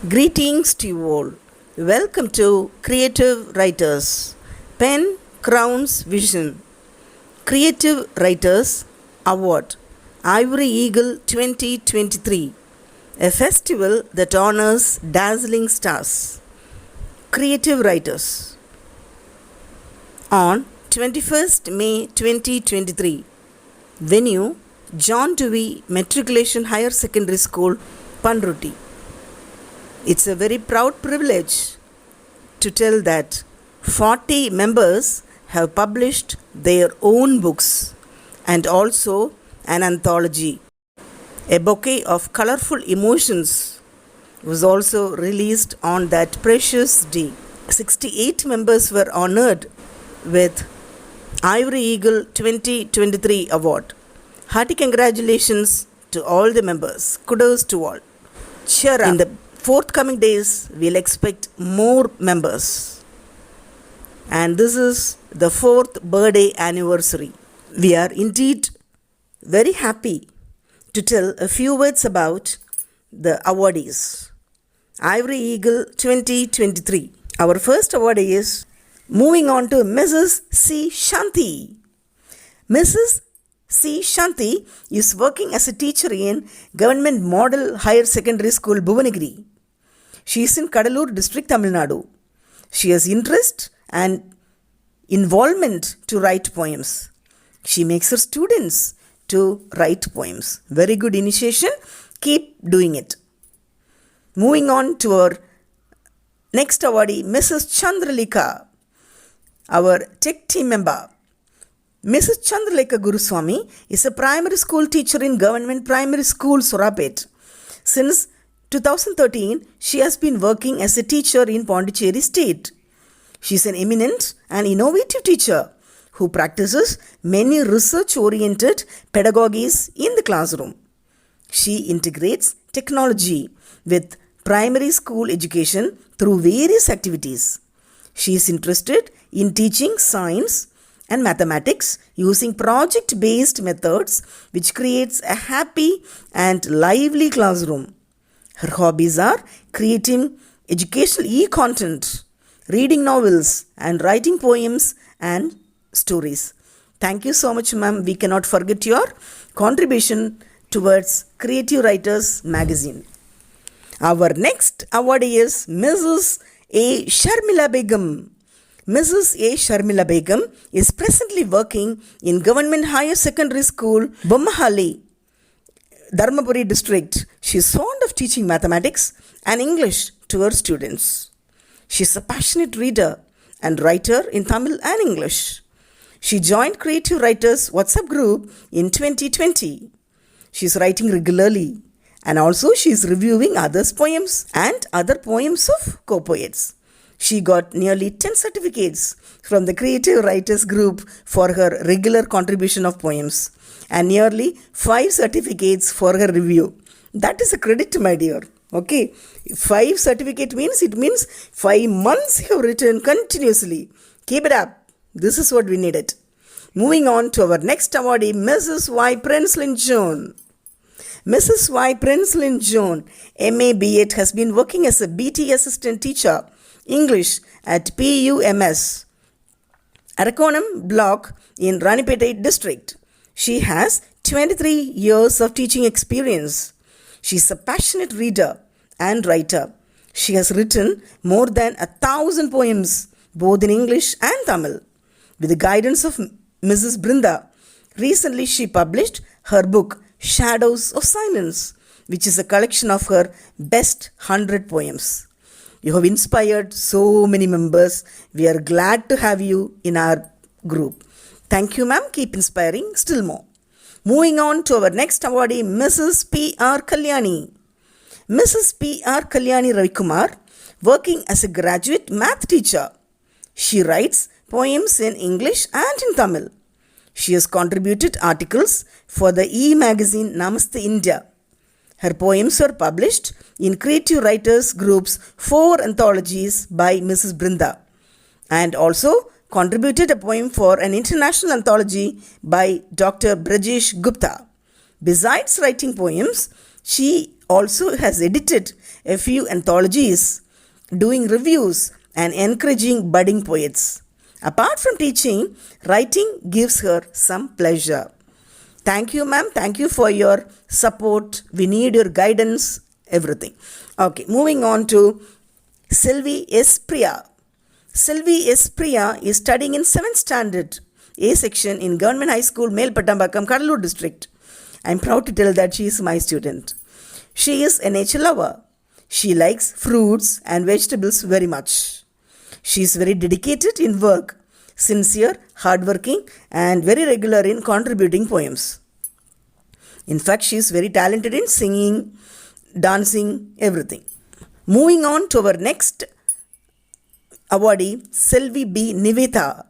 Greetings to you all. Welcome to Creative Writers. Pen Crowns Vision. Creative Writers Award. Ivory Eagle 2023. A festival that honors dazzling stars. Creative Writers. On 21st May 2023. Venue John Dewey Matriculation Higher Secondary School, Panruti. It's a very proud privilege to tell that 40 members have published their own books and also an anthology. A bouquet of colorful emotions was also released on that precious day. 68 members were honored with Ivory Eagle 2023 award. Hearty congratulations to all the members. Kudos to all. Cheer up. In the forthcoming days, we'll expect more members. And this is the 4th birthday anniversary. We are indeed very happy to tell a few words about the awardees. Ivory Eagle 2023. Our first awardee is moving on to Mrs. C. Shanti. Mrs. C. Shanti is working as a teacher in Government Model Higher Secondary School, Bhuvanagiri. She is in Kadalur district, Tamil Nadu. She has interest and involvement to write poems. She makes her students to write poems. Very good initiation. Keep doing it. Moving on to our next awardee, Mrs. Chandralekha, our tech team member. Mrs. Chandralekha Guruswamy is a primary school teacher in Government Primary School, Surapet. Since 2013, she has been working as a teacher in Pondicherry State. She is an eminent and innovative teacher who practices many research-oriented pedagogies in the classroom. She integrates technology with primary school education through various activities. She is interested in teaching science and mathematics using project-based methods, which creates a happy and lively classroom. Her hobbies are creating educational e-content, reading novels, and writing poems and stories. Thank you so much, ma'am. We cannot forget your contribution towards Creative Writers magazine. Our next awardee is Mrs. A. Sharmila Begum. Mrs. A. Sharmila Begum is presently working in Government Higher Secondary School, Bommahali, Dharmapuri district. She is fond of teaching mathematics and English to her students. She is a passionate reader and writer in Tamil and English. She joined Creative Writers WhatsApp group in 2020. She is writing regularly and also she is reviewing others' poems and other poems of co-poets. She got nearly 10 certificates from the Creative Writers group for her regular contribution of poems and nearly 5 certificates for her review. That is a credit, my dear. Okay, 5 certificate means 5 months you have written continuously. Keep it up. This is what we needed. Moving on to our next awardee, Mrs. Y. Princelin Joan. Mrs. Y. Princelin Joan, MA B.Ed, has been working as a BT assistant teacher, English at PUMS, Arakonam block in Ranipet district. She has 23 years of teaching experience. She is a passionate reader and writer. She has written more than 1,000 poems, both in English and Tamil. With the guidance of Mrs. Brinda, recently she published her book, Shadows of Silence, which is a collection of her best 100 poems. You have inspired so many members. We are glad to have you in our group. Thank you, ma'am. Keep inspiring still more. Moving on to our next awardee, Mrs. P. R. Kalyani. Mrs. P. R. Kalyani Ravikumar, working as a graduate math teacher. She writes poems in English and in Tamil. She has contributed articles for the e-magazine Namaste India. Her poems were published in Creative Writers Group's 4 anthologies by Mrs. Brinda and also contributed a poem for an international anthology by Dr. Brajesh Gupta. Besides writing poems, she also has edited a few anthologies, doing reviews, and encouraging budding poets. Apart from teaching, writing gives her some pleasure. Thank you, ma'am. Thank you for your support. We need your guidance, everything. Okay, moving on to Sylvie S. Priya. Sylvie S. Priya is studying in 7th standard A section in Government High School, Melpatambakam, Kadalur district. I am proud to tell that she is my student. She is a nature lover. She likes fruits and vegetables very much. She is very dedicated in work, sincere, hardworking, and very regular in contributing poems. In fact, she is very talented in singing, dancing, everything. Moving on to our next awardee, Selvi B. Niveta.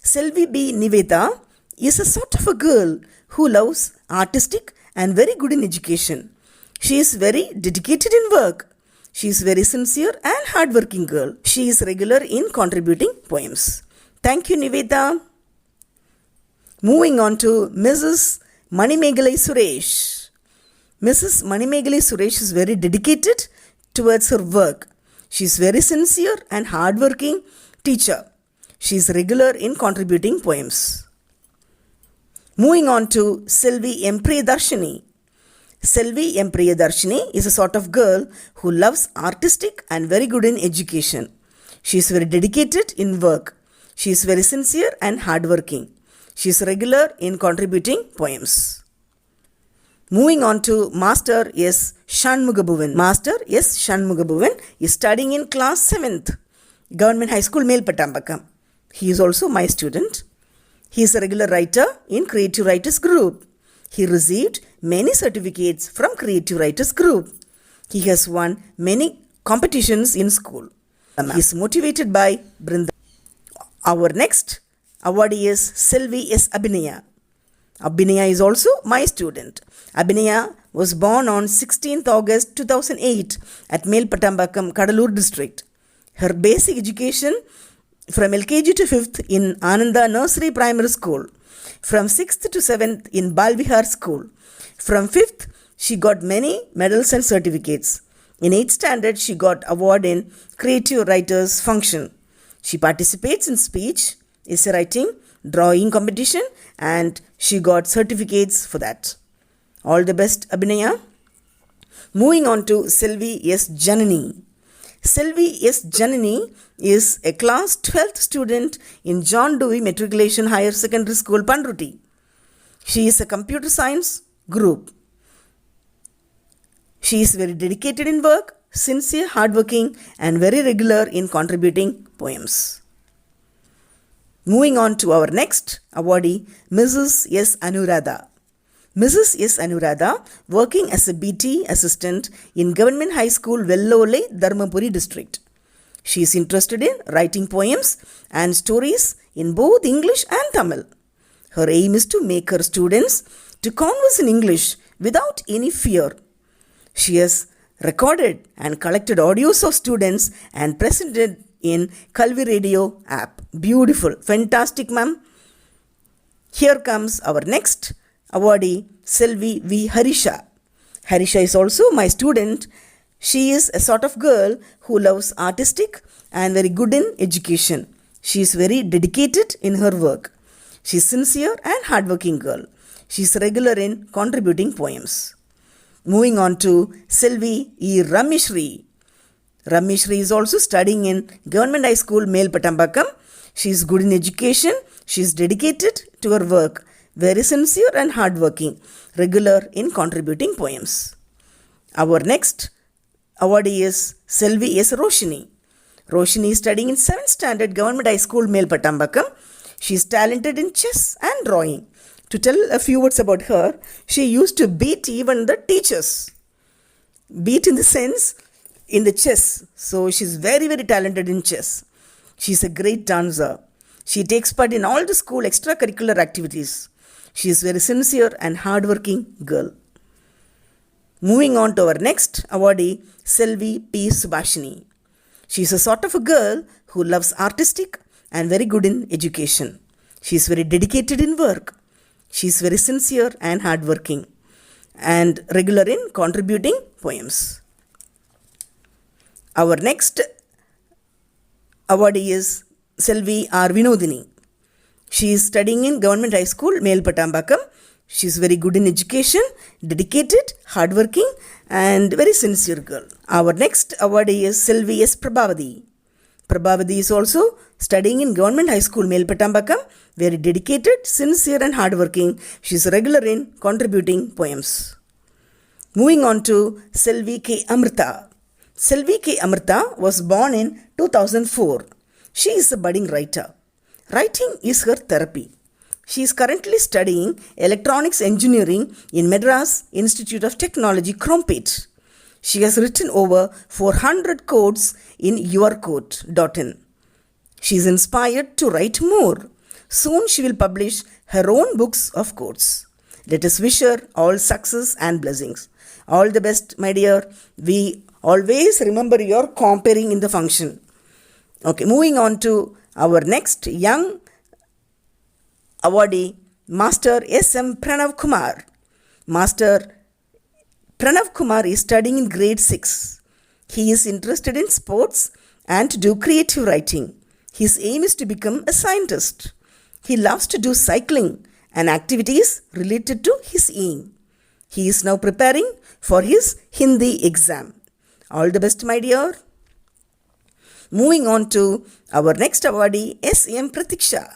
Selvi B. Niveta is a sort of a girl who loves artistic and very good in education. She is very dedicated in work. She is very sincere and hardworking girl. She is regular in contributing poems. Thank you, Niveta. Moving on to Mrs. Manimegalai Suresh. Mrs. Manimegalai Suresh is very dedicated towards her work. She is very sincere and hardworking teacher. She is regular in contributing poems. Moving on to Selvi M. Priyadarshini. Selvi M. Priyadarshini is a sort of girl who loves artistic and very good in education. She is very dedicated in work. She is very sincere and hardworking. She is regular in contributing poems. Moving on to Master S. Shanmugabuvan. Master S. Shanmugabuvan is studying in class 7th, Government High School, Melpatambakam. He is also my student. He is a regular writer in Creative Writers Group. He received many certificates from Creative Writers Group. He has won many competitions in school. He is motivated by Brinda. Our next awardee is Selvi S. Abhinaya. Abhinaya is also my student. Abhinaya was born on 16th August 2008 at Melpatambakam, Kadalur district. Her basic education from LKG to 5th in Ananda Nursery Primary School. From 6th to 7th in Balvihar School. From 5th, she got many medals and certificates. In 8th standard, she got award in Creative Writers Function. She participates in speech, essay writing, drawing competition, and she got certificates for that. All the best, Abhinaya. Moving on to Selvi S. Janani. Selvi S. Janani is a class 12th student in John Dewey Matriculation Higher Secondary School, Panruti. She is a computer science group. She is very dedicated in work, sincere, hardworking, and very regular in contributing poems. Moving on to our next awardee, Mrs. S. Anuradha. Mrs. S. Anuradha, working as a BT assistant in Government High School, Vellole, Dharmapuri district. She is interested in writing poems and stories in both English and Tamil. Her aim is to make her students to converse in English without any fear. She has recorded and collected audios of students and presented in Kalvi Radio app. Beautiful. Fantastic, ma'am. Here comes our next awardee, Selvi V. Harisha. Harisha is also my student. She is a sort of girl who loves artistic and very good in education. She is very dedicated in her work. She is sincere and hardworking girl. She is regular in contributing poems. Moving on to Selvi E. Ramishri. Ramishri is also studying in Government High School, Melpatambakam. She is good in education. She is dedicated to her work. Very sincere and hardworking, regular in contributing poems. Our next awardee is Selvi S. Roshini. Roshini is studying in 7th standard Government High School, Melpatambakam. She is talented in chess and drawing. To tell a few words about her, she used to beat even the teachers. Beat in the sense, in the chess. So she is very, very talented in chess. She is a great dancer. She takes part in all the school extracurricular activities. She is very sincere and hardworking girl. Moving on to our next awardee, Selvi P. Subhashini. She is a sort of a girl who loves artistic and very good in education. She is very dedicated in work. She is very sincere and hardworking and regular in contributing poems. Our next awardee is Selvi R. Vinodini. She is studying in Government High School, Melpatambakam. She is very good in education, dedicated, hardworking, and very sincere girl. Our next awardee is Selvi S. Prabhavati. Prabhavati is also studying in Government High School, Melpatambakam. Very dedicated, sincere, and hardworking. She is regular in contributing poems. Moving on to Selvi K. Amrita. Selvi K. Amrita was born in 2004. She is a budding writer. Writing is her therapy. She is currently studying electronics engineering in Madras Institute of Technology, Crumpet. She has written over 400 codes in yourcode.in. She is inspired to write more. Soon she will publish her own books of codes. Let us wish her all success and blessings. All the best, my dear. We always remember your comparing in the function. Okay, moving on to our next young awardee, Master S.M. Pranav Kumar. Master Pranav Kumar is studying in grade 6. He is interested in sports and to do creative writing. His aim is to become a scientist. He loves to do cycling and activities related to his aim. He is now preparing for his Hindi exam. All the best, my dear. Moving on to our next awardee, S.M. Pratiksha.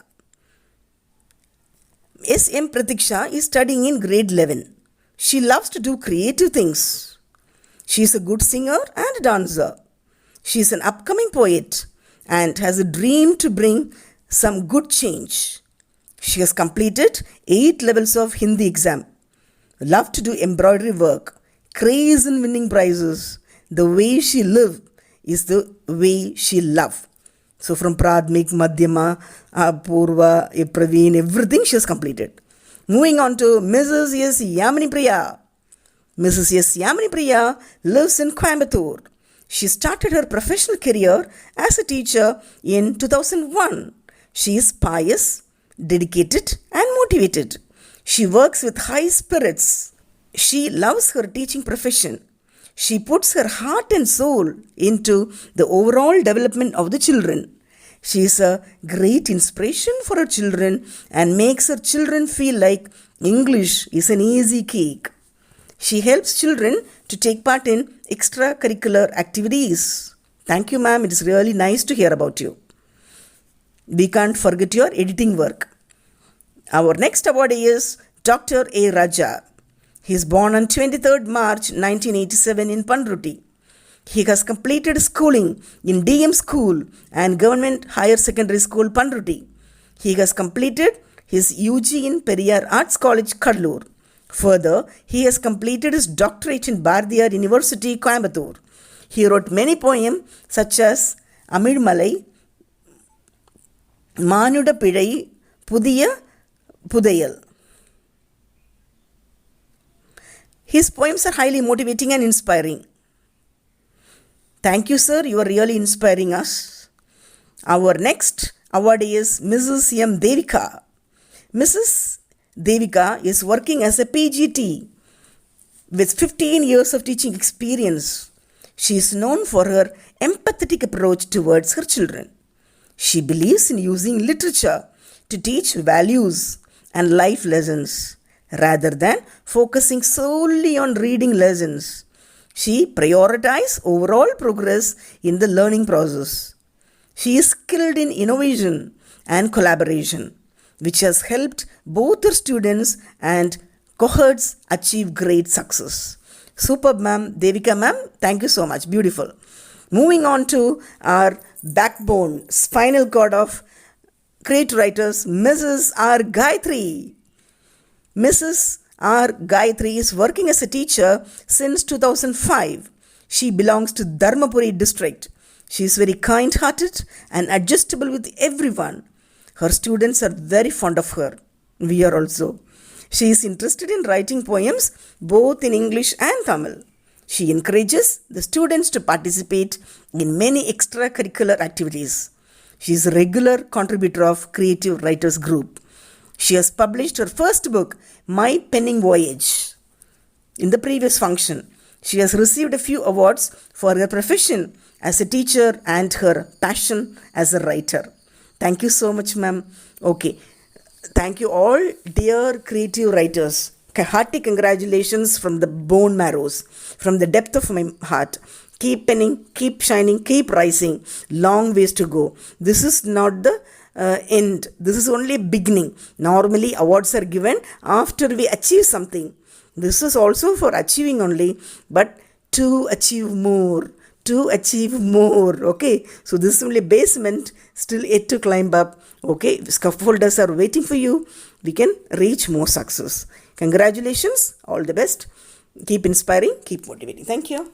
S.M. Pratiksha is studying in grade 11. She loves to do creative things. She is a good singer and dancer. She is an upcoming poet and has a dream to bring some good change. She has completed 8 levels of Hindi exam. Love to do embroidery work, craze in winning prizes. The way she lives is the way she loves. So from Pradmik, Madhyama, Purva, Praveen, everything she has completed. Moving on to Mrs. S. Yamini Priya. Mrs. S. Yamini Priya lives in Coimbatore. She started her professional career as a teacher in 2001. She is pious, dedicated, and motivated. She works with high spirits. She loves her teaching profession. She puts her heart and soul into the overall development of the children. She is a great inspiration for her children and makes her children feel like English is an easy cake. She helps children to take part in extracurricular activities. Thank you, ma'am. It is really nice to hear about you. We can't forget your editing work. Our next awardee is Dr. A. Raja. He is born on 23rd March 1987 in Panruti. He has completed schooling in DM School and Government Higher Secondary School, Panruti. He has completed his UG in Periyar Arts College, Kadalur. Further, he has completed his doctorate in Bardiyar University, Coimbatore. He wrote many poems such as Amir Malai, Manuda Pidai, Pudiya Pudayal. His poems are highly motivating and inspiring. Thank you, sir. You are really inspiring us. Our next awardee is Mrs. M. Devika. Mrs. Devika is working as a PGT with 15 years of teaching experience. She is known for her empathetic approach towards her children. She believes in using literature to teach values and life lessons rather than focusing solely on reading lessons. She prioritizes overall progress in the learning process. She is skilled in innovation and collaboration, which has helped both her students and cohorts achieve great success. Superb, ma'am. Devika, ma'am, thank you so much. Beautiful. Moving on to our backbone, spinal cord of great writers, Mrs. R. Gayatri. Mrs. R. Gayatri is working as a teacher since 2005. She belongs to Dharmapuri district. She is very kind-hearted and adjustable with everyone. Her students are very fond of her. We are also. She is interested in writing poems both in English and Tamil. She encourages the students to participate in many extracurricular activities. She is a regular contributor of Creative Writers Group. She has published her first book, My Penning Voyage, in the previous function. She has received a few awards for her profession as a teacher and her passion as a writer. Thank you so much, ma'am. Okay. Thank you all, dear creative writers. Hearty congratulations from the bone marrows, from the depth of my heart. Keep penning, keep shining, keep rising. Long ways to go. This is not the end. This is only beginning. Normally, awards are given after we achieve something. This is also for achieving only, but to achieve more. To achieve more. Okay. So this is only basement, still yet to climb up. Okay. Scaffolders are waiting for you. We can reach more success. Congratulations. All the best. Keep inspiring. Keep motivating. Thank you.